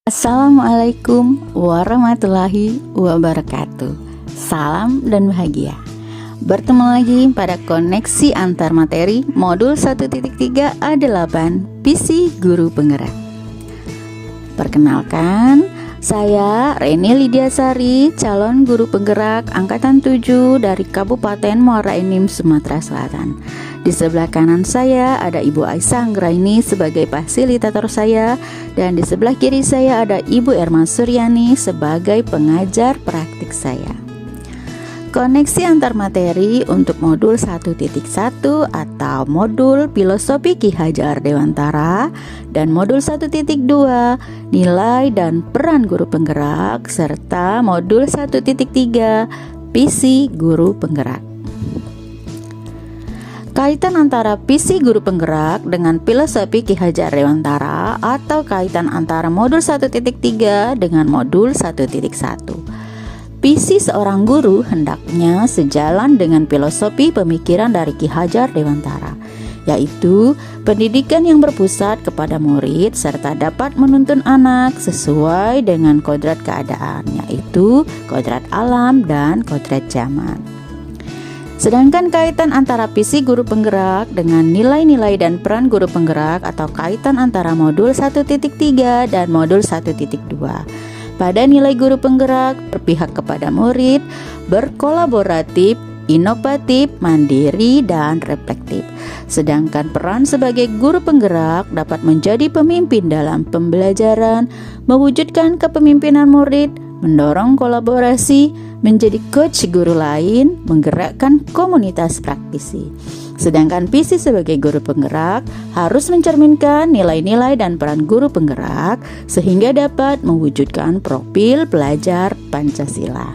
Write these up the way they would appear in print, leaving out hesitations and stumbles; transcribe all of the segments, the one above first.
Assalamualaikum warahmatullahi wabarakatuh. Salam dan bahagia. Bertemu lagi pada koneksi antar materi modul 1.3 A8 PC Guru Penggerak. Perkenalkan, saya Reni Lidiasari, calon guru penggerak angkatan 7 dari Kabupaten Muara Enim, Sumatera Selatan. Di sebelah kanan saya ada Ibu Aisyah Anggraini sebagai fasilitator saya, dan di sebelah kiri saya ada Ibu Erma Suryani sebagai pengajar praktik saya. Koneksi antar materi untuk modul 1.1 atau modul Filosofi Ki Hajar Dewantara dan modul 1.2 Nilai dan Peran Guru Penggerak serta modul 1.3 PC Guru Penggerak. Kaitan antara PC Guru Penggerak dengan Filosofi Ki Hajar Dewantara atau kaitan antara modul 1.3 dengan modul 1.1. PC seorang guru hendaknya sejalan dengan filosofi pemikiran dari Ki Hajar Dewantara, yaitu pendidikan yang berpusat kepada murid serta dapat menuntun anak sesuai dengan kodrat keadaan, yaitu kodrat alam dan kodrat zaman. Sedangkan kaitan antara PC Guru Penggerak dengan nilai-nilai dan peran guru penggerak atau kaitan antara modul 1.3 dan modul 1.2. Pada nilai guru penggerak berpihak kepada murid, berkolaboratif, inovatif, mandiri, dan reflektif. Sedangkan peran sebagai guru penggerak dapat menjadi pemimpin dalam pembelajaran, mewujudkan kepemimpinan murid, mendorong kolaborasi, menjadi coach guru lain, menggerakkan komunitas praktisi. Sedangkan PC sebagai guru penggerak harus mencerminkan nilai-nilai dan peran guru penggerak sehingga dapat mewujudkan profil pelajar Pancasila.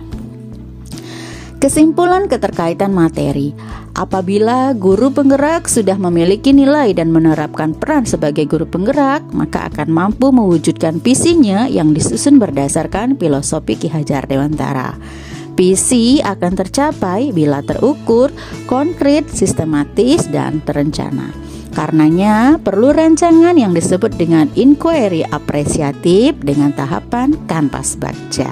Kesimpulan keterkaitan materi. Apabila guru penggerak sudah memiliki nilai dan menerapkan peran sebagai guru penggerak, maka akan mampu mewujudkan visinya yang disusun berdasarkan filosofi Ki Hajar Dewantara. Visi akan tercapai bila terukur, konkret, sistematis, dan terencana. Karenanya perlu rancangan yang disebut dengan inquiry apresiatif dengan tahapan kanvas baca.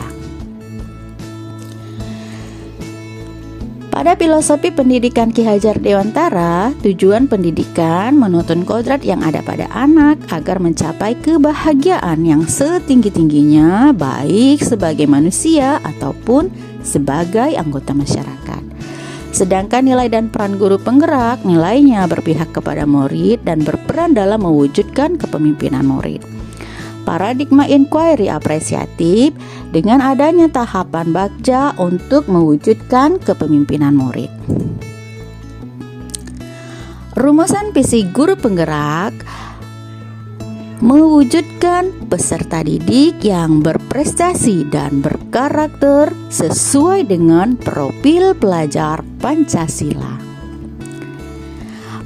Pada filosofi pendidikan Ki Hajar Dewantara, tujuan pendidikan menuntun kodrat yang ada pada anak agar mencapai kebahagiaan yang setinggi-tingginya, baik sebagai manusia ataupun sebagai anggota masyarakat. Sedangkan nilai dan peran guru penggerak nilainya berpihak kepada murid dan berperan dalam mewujudkan kepemimpinan murid. Paradigma inquiry apresiatif dengan adanya tahapan bakja untuk mewujudkan kepemimpinan murid. Rumusan visi guru penggerak mewujudkan peserta didik yang berprestasi dan berkarakter sesuai dengan profil pelajar Pancasila.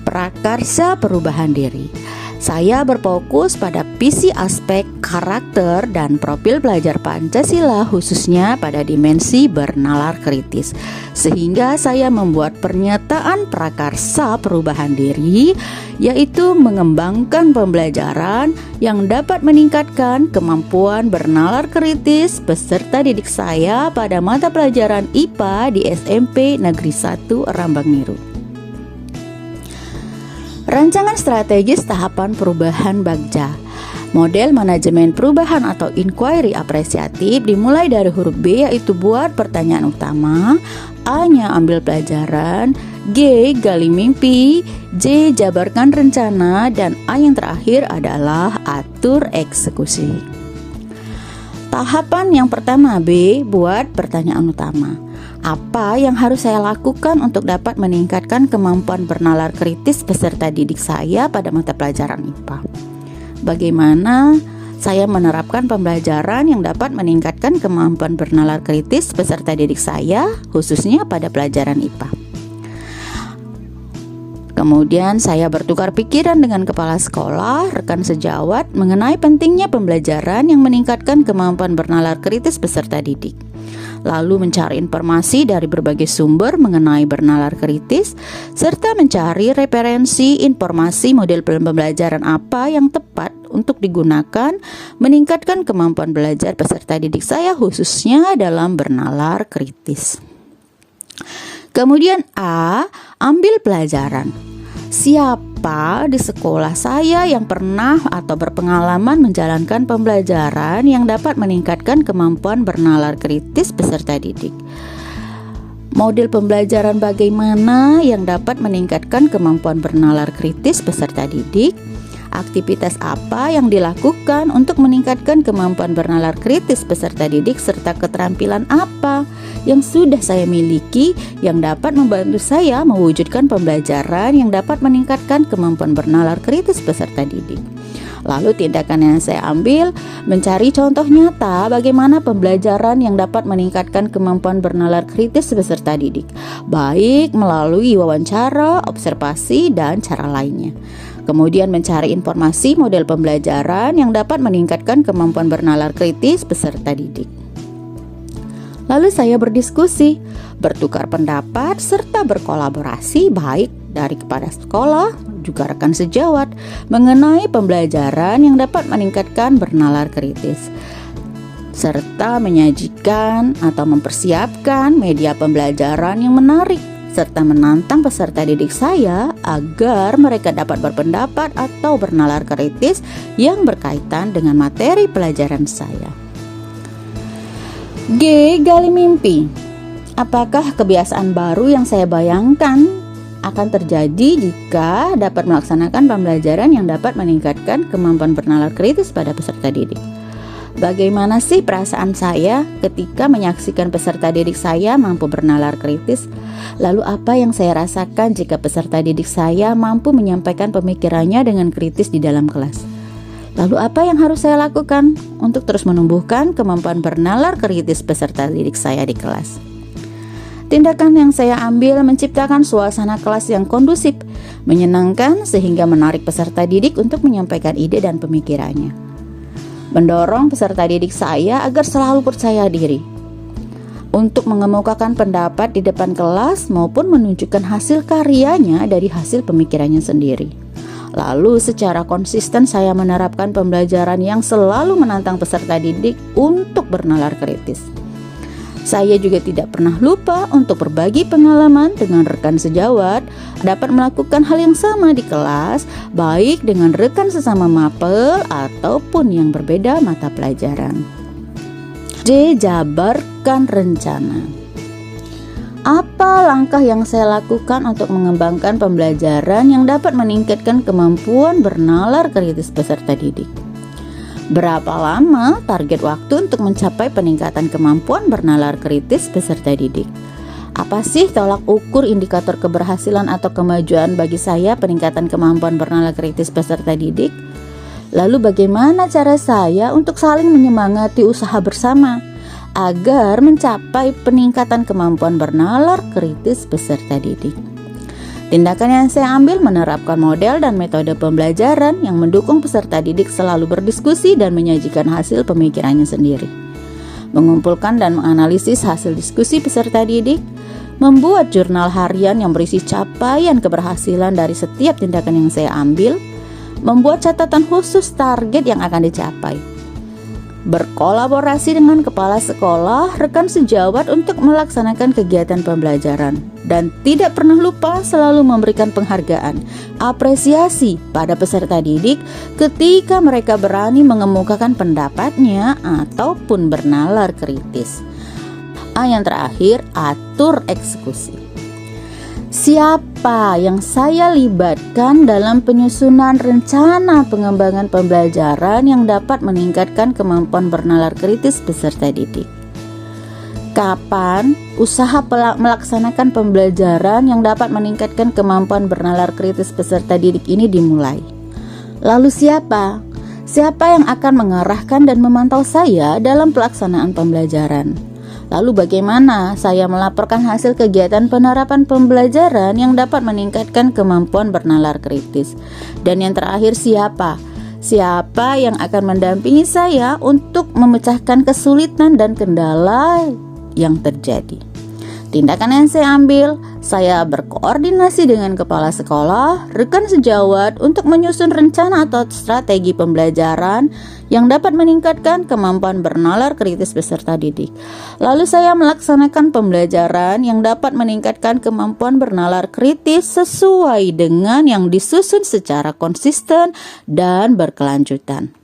Prakarsa perubahan diri. Saya berfokus pada visi aspek karakter dan profil pelajar Pancasila khususnya pada dimensi bernalar kritis. Sehingga saya membuat pernyataan prakarsa perubahan diri, yaitu mengembangkan pembelajaran yang dapat meningkatkan kemampuan bernalar kritis peserta didik saya pada mata pelajaran IPA di SMP Negeri 1 Rambang Niru. Rancangan strategis tahapan perubahan bagja. Model manajemen perubahan atau inquiry apresiatif dimulai dari huruf B, yaitu buat pertanyaan utama, A-nya ambil pelajaran, G gali mimpi, J jabarkan rencana, dan A yang terakhir adalah atur eksekusi. Tahapan yang pertama B, buat pertanyaan utama. Apa yang harus saya lakukan untuk dapat meningkatkan kemampuan bernalar kritis peserta didik saya pada mata pelajaran IPA? Bagaimana saya menerapkan pembelajaran yang dapat meningkatkan kemampuan bernalar kritis peserta didik saya khususnya pada pelajaran IPA? Kemudian saya bertukar pikiran dengan kepala sekolah, rekan sejawat mengenai pentingnya pembelajaran yang meningkatkan kemampuan bernalar kritis peserta didik. Lalu mencari informasi dari berbagai sumber mengenai bernalar kritis, serta mencari referensi informasi model pembelajaran apa yang tepat untuk digunakan meningkatkan kemampuan belajar peserta didik saya khususnya dalam bernalar kritis. Kemudian A, ambil pelajaran. Siapa di sekolah saya yang pernah atau berpengalaman menjalankan pembelajaran yang dapat meningkatkan kemampuan bernalar kritis peserta didik? Model pembelajaran bagaimana yang dapat meningkatkan kemampuan bernalar kritis peserta didik? Aktivitas apa yang dilakukan untuk meningkatkan kemampuan bernalar kritis peserta didik serta keterampilan apa yang sudah saya miliki yang dapat membantu saya mewujudkan pembelajaran yang dapat meningkatkan kemampuan bernalar kritis peserta didik. Lalu tindakan yang saya ambil mencari contoh nyata bagaimana pembelajaran yang dapat meningkatkan kemampuan bernalar kritis peserta didik, baik melalui wawancara, observasi, dan cara lainnya. Kemudian mencari informasi model pembelajaran yang dapat meningkatkan kemampuan bernalar kritis peserta didik. Lalu saya berdiskusi, bertukar pendapat, serta berkolaborasi baik dari kepala sekolah, juga rekan sejawat mengenai pembelajaran yang dapat meningkatkan bernalar kritis, serta menyajikan atau mempersiapkan media pembelajaran yang menarik serta menantang peserta didik saya agar mereka dapat berpendapat atau bernalar kritis yang berkaitan dengan materi pelajaran saya. G. Gali mimpi. Apakah kebiasaan baru yang saya bayangkan akan terjadi jika dapat melaksanakan pembelajaran yang dapat meningkatkan kemampuan bernalar kritis pada peserta didik? Bagaimana sih perasaan saya ketika menyaksikan peserta didik saya mampu bernalar kritis? Lalu apa yang saya rasakan jika peserta didik saya mampu menyampaikan pemikirannya dengan kritis di dalam kelas? Lalu apa yang harus saya lakukan untuk terus menumbuhkan kemampuan bernalar kritis peserta didik saya di kelas? Tindakan yang saya ambil menciptakan suasana kelas yang kondusif, menyenangkan sehingga menarik peserta didik untuk menyampaikan ide dan pemikirannya. Mendorong peserta didik saya agar selalu percaya diri untuk mengemukakan pendapat di depan kelas maupun menunjukkan hasil karyanya dari hasil pemikirannya sendiri. Lalu secara konsisten saya menerapkan pembelajaran yang selalu menantang peserta didik untuk bernalar kritis. Saya juga tidak pernah lupa untuk berbagi pengalaman dengan rekan sejawat, dapat melakukan hal yang sama di kelas, baik dengan rekan sesama mapel ataupun yang berbeda mata pelajaran. D. Jabarkan rencana. Apa langkah yang saya lakukan untuk mengembangkan pembelajaran yang dapat meningkatkan kemampuan bernalar kritis peserta didik? Berapa lama target waktu untuk mencapai peningkatan kemampuan bernalar kritis peserta didik? Apa sih tolak ukur indikator keberhasilan atau kemajuan bagi saya peningkatan kemampuan bernalar kritis peserta didik? Lalu bagaimana cara saya untuk saling menyemangati usaha bersama agar mencapai peningkatan kemampuan bernalar kritis peserta didik? Tindakan yang saya ambil menerapkan model dan metode pembelajaran yang mendukung peserta didik selalu berdiskusi dan menyajikan hasil pemikirannya sendiri, mengumpulkan dan menganalisis hasil diskusi peserta didik, membuat jurnal harian yang berisi capaian keberhasilan dari setiap tindakan yang saya ambil, membuat catatan khusus target yang akan dicapai, berkolaborasi dengan kepala sekolah, rekan sejawat untuk melaksanakan kegiatan pembelajaran, dan tidak pernah lupa selalu memberikan penghargaan, apresiasi pada peserta didik ketika mereka berani mengemukakan pendapatnya ataupun bernalar kritis. Yang terakhir, atur eksekusi. Siapa yang saya libatkan dalam penyusunan rencana pengembangan pembelajaran yang dapat meningkatkan kemampuan bernalar kritis peserta didik? Kapan usaha melaksanakan pembelajaran yang dapat meningkatkan kemampuan bernalar kritis peserta didik ini dimulai? Lalu siapa? Siapa yang akan mengarahkan dan memantau saya dalam pelaksanaan pembelajaran? Lalu bagaimana saya melaporkan hasil kegiatan penerapan pembelajaran yang dapat meningkatkan kemampuan bernalar kritis? Dan yang terakhir, siapa? Siapa yang akan mendampingi saya untuk memecahkan kesulitan dan kendala yang terjadi? Tindakan yang saya ambil, saya berkoordinasi dengan kepala sekolah, rekan sejawat untuk menyusun rencana atau strategi pembelajaran yang dapat meningkatkan kemampuan bernalar kritis peserta didik. Lalu saya melaksanakan pembelajaran yang dapat meningkatkan kemampuan bernalar kritis sesuai dengan yang disusun secara konsisten dan berkelanjutan.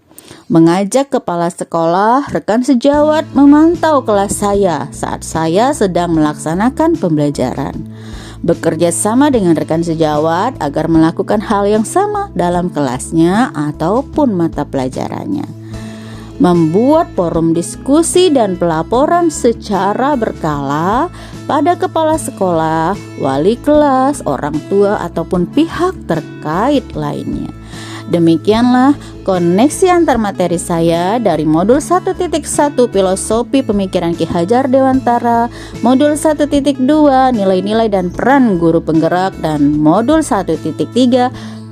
Mengajak kepala sekolah, rekan sejawat memantau kelas saya saat saya sedang melaksanakan pembelajaran. Bekerja sama dengan rekan sejawat agar melakukan hal yang sama dalam kelasnya ataupun mata pelajarannya. Membuat forum diskusi dan pelaporan secara berkala pada kepala sekolah, wali kelas, orang tua ataupun pihak terkait lainnya. Demikianlah koneksi antar materi saya dari modul 1.1 Filosofi Pemikiran Ki Hajar Dewantara, modul 1.2 Nilai-nilai dan peran guru penggerak, dan modul 1.3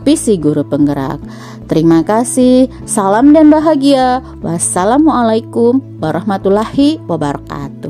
Visi guru penggerak. Terima kasih, salam dan bahagia. Wassalamualaikum warahmatullahi wabarakatuh.